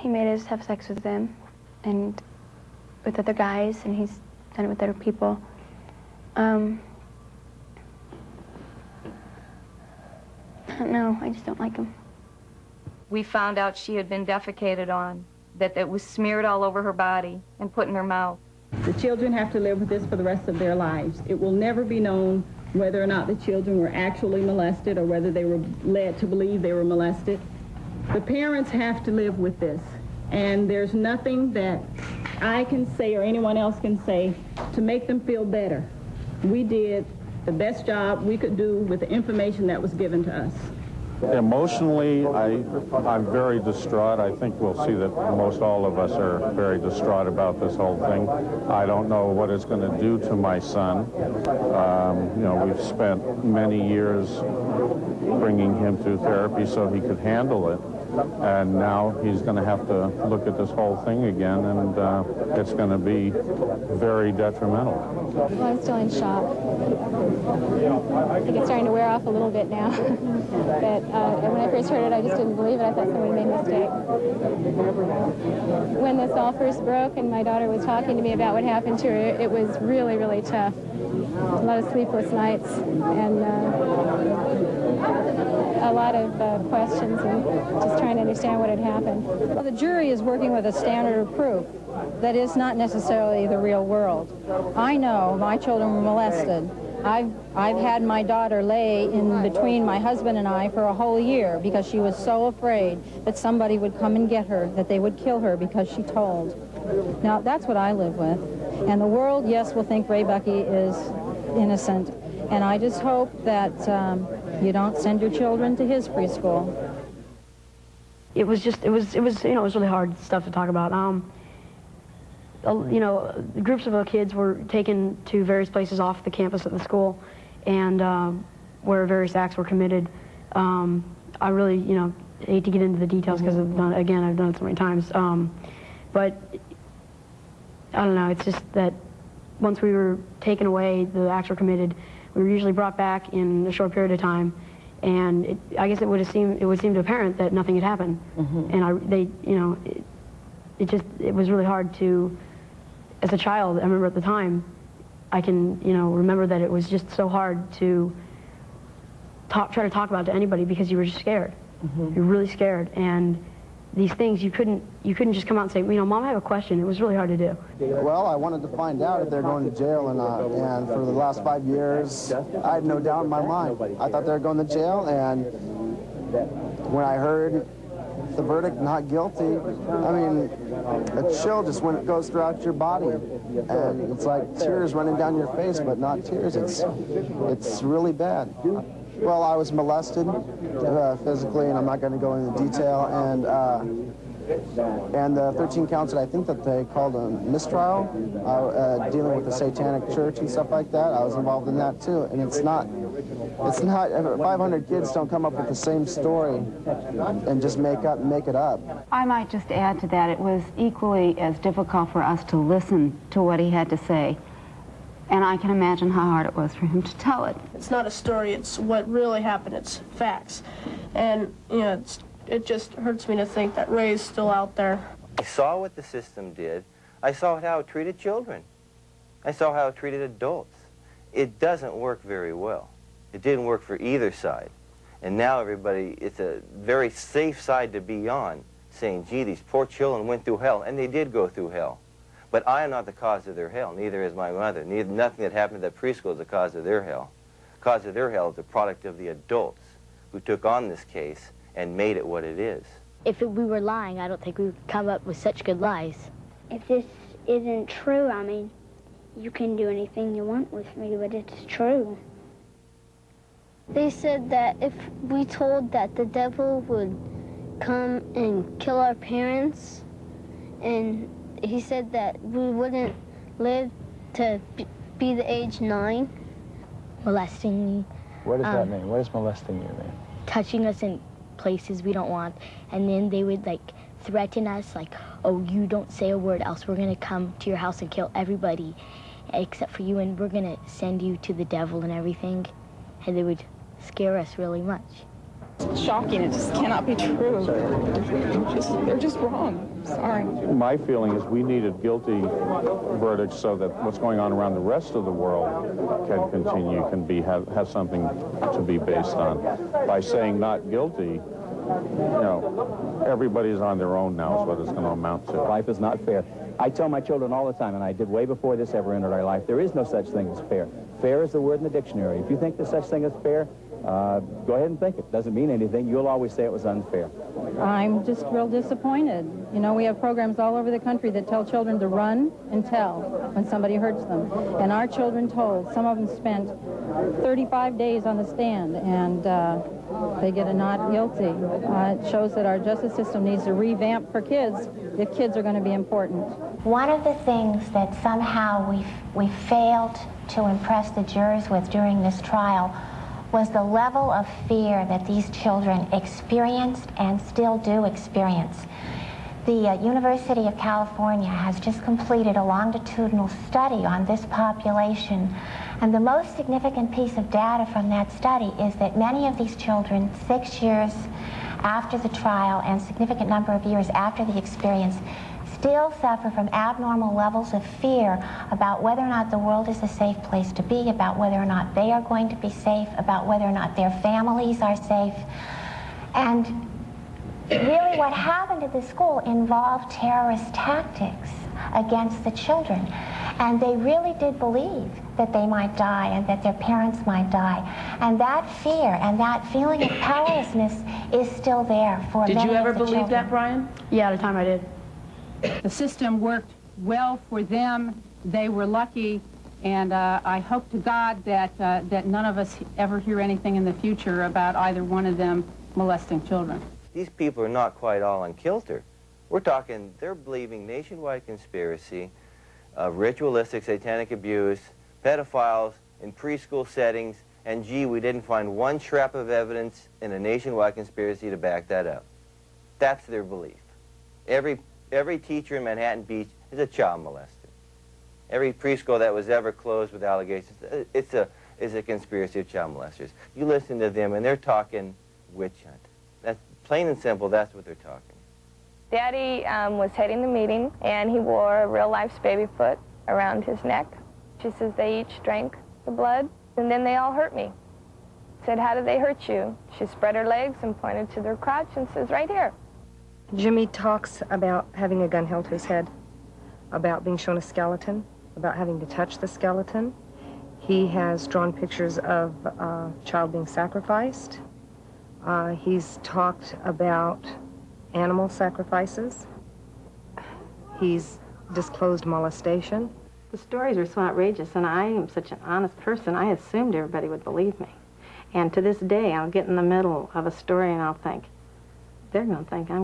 he made us have sex with them and with other guys, and he's done it with other people. I don't know, I just don't like him. We found out she had been defecated on, that it was smeared all over her body and put in her mouth. The children have to live with this for the rest of their lives. It will never be known whether or not the children were actually molested or whether they were led to believe they were molested. The parents have to live with this, and there's nothing that I can say or anyone else can say to make them feel better. We did the best job we could do with the information that was given to us. Emotionally, I'm very distraught. I think we'll see that most all of us are very distraught about this whole thing. I don't know what it's going to do to my son. You know, we've spent many years bringing him through therapy so he could handle it. And now he's going to have to look at this whole thing again, and it's going to be very detrimental. Well, I'm still in shock. I think it's starting to wear off a little bit now. But when I first heard it, I just didn't believe it. I thought somebody made a mistake. When this all first broke and my daughter was talking to me about what happened to her, it was really, really tough. A lot of sleepless nights and a lot of questions and just trying to understand what had happened. Well, the jury is working with a standard of proof that is not necessarily the real world. I know my children were molested. I've had my daughter lay in between my husband and I for a whole year because she was so afraid that somebody would come and get her, that they would kill her because she told. Now, that's what I live with. And the world, yes, will think Ray Bucky is innocent. And I just hope that you don't send your children to his preschool. It was really hard stuff to talk about. You know, groups of kids were taken to various places off the campus of the school, and where various acts were committed. I really, you know, hate to get into the details because I've done it so many times. But I don't know. It's just that once we were taken away, the acts were committed. We were usually brought back in a short period of time, and I guess it would seem to a parent that nothing had happened. And it was really hard to, as a child, I remember at the time, I can, you know, remember that it was just so hard to try to talk about to anybody because you were just scared. You're really scared, and these things you couldn't just come out and say, you know, Mom, I have a question. It was really hard to do. Well, I wanted to find out if they're going to jail or not, and for the last 5 years, I had no doubt in my mind. I thought they were going to jail, and when I heard the verdict, not guilty, I mean, a chill just goes throughout your body, and it's like tears running down your face, but not tears. It's really bad. Well, I was molested physically, and I'm not going to go into detail, and the 13 counts that I think that they called a mistrial, dealing with the Satanic Church and stuff like that, I was involved in that too, and it's not, 500 kids don't come up with the same story and just make it up. I might just add to that, it was equally as difficult for us to listen to what he had to say. And I can imagine how hard it was for him to tell it. It's not a story, it's what really happened, it's facts. And, you know, it just hurts me to think that Ray's still out there. I saw what the system did. I saw how it treated children. I saw how it treated adults. It doesn't work very well. It didn't work for either side. And now everybody, it's a very safe side to be on, saying, gee, these poor children went through hell, and they did go through hell. But I am not the cause of their hell, neither is my mother. Nothing that happened at that preschool is the cause of their hell. The cause of their hell is the product of the adults who took on this case and made it what it is. If we were lying, I don't think we would come up with such good lies. If this isn't true, I mean, you can do anything you want with me, but it's true. They said that if we told that the devil would come and kill our parents, and he said that we wouldn't live to be the age 9. Molesting me. What does that mean? What does molesting you mean? Touching us in places we don't want, and then they would like threaten us like, oh, you don't say a word else we're gonna come to your house and kill everybody except for you, and we're gonna send you to the devil and everything. And they would scare us really much. It's shocking. It just cannot be true. They're just wrong. Sorry. My feeling is we needed guilty verdicts so that what's going on around the rest of the world can continue, have something to be based on. By saying not guilty, you know, everybody's on their own now is what it's going to amount to. Life is not fair. I tell my children all the time, and I did way before this ever entered our life, there is no such thing as fair. Fair is the word in the dictionary. If you think there's such thing as fair, go ahead and think it. Doesn't mean anything. You'll always say it was unfair. I'm just real disappointed. You know, we have programs all over the country that tell children to run and tell when somebody hurts them. And our children told. Some of them spent 35 days on the stand, and they get a not guilty. It shows that our justice system needs to revamp for kids if kids are going to be important. One of the things that somehow we failed to impress the jurors with during this trial was the level of fear that these children experienced and still do experience. The University of California has just completed a longitudinal study on this population, and the most significant piece of data from that study is that many of these children, 6 years after the trial and significant number of years after the experience, still suffer from abnormal levels of fear about whether or not the world is a safe place to be, about whether or not they are going to be safe, about whether or not their families are safe. And really what happened at the school involved terrorist tactics against the children. And they really did believe that they might die and that their parents might die. And that fear and that feeling of powerlessness is still there for many of the children. Did you ever believe that, Brian? Yeah, at the time I did. The system worked well for them. They were lucky, and I hope to God that that none of us ever hear anything in the future about either one of them molesting children. These people are not quite all on kilter. We're talking, they're believing nationwide conspiracy of ritualistic satanic abuse, pedophiles in preschool settings, and gee, we didn't find one scrap of evidence in a nationwide conspiracy to back that up. That's their belief. Every teacher in Manhattan Beach is a child molester. Every preschool that was ever closed with allegations, is a conspiracy of child molesters. You listen to them, and they're talking witch hunt. That's plain and simple. That's what they're talking. Daddy was heading the meeting, and he wore a Real Life's baby foot around his neck. She says they each drank the blood, and then they all hurt me. Said, how did they hurt you? She spread her legs and pointed to their crotch and says, right here. Jimmy talks about having a gun held to his head, about being shown a skeleton, about having to touch the skeleton. He has drawn pictures of a child being sacrificed. He's talked about animal sacrifices. He's disclosed molestation. The stories are so outrageous, and I am such an honest person, I assumed everybody would believe me. And to this day, I'll get in the middle of a story and I'll think, they're going to think I'm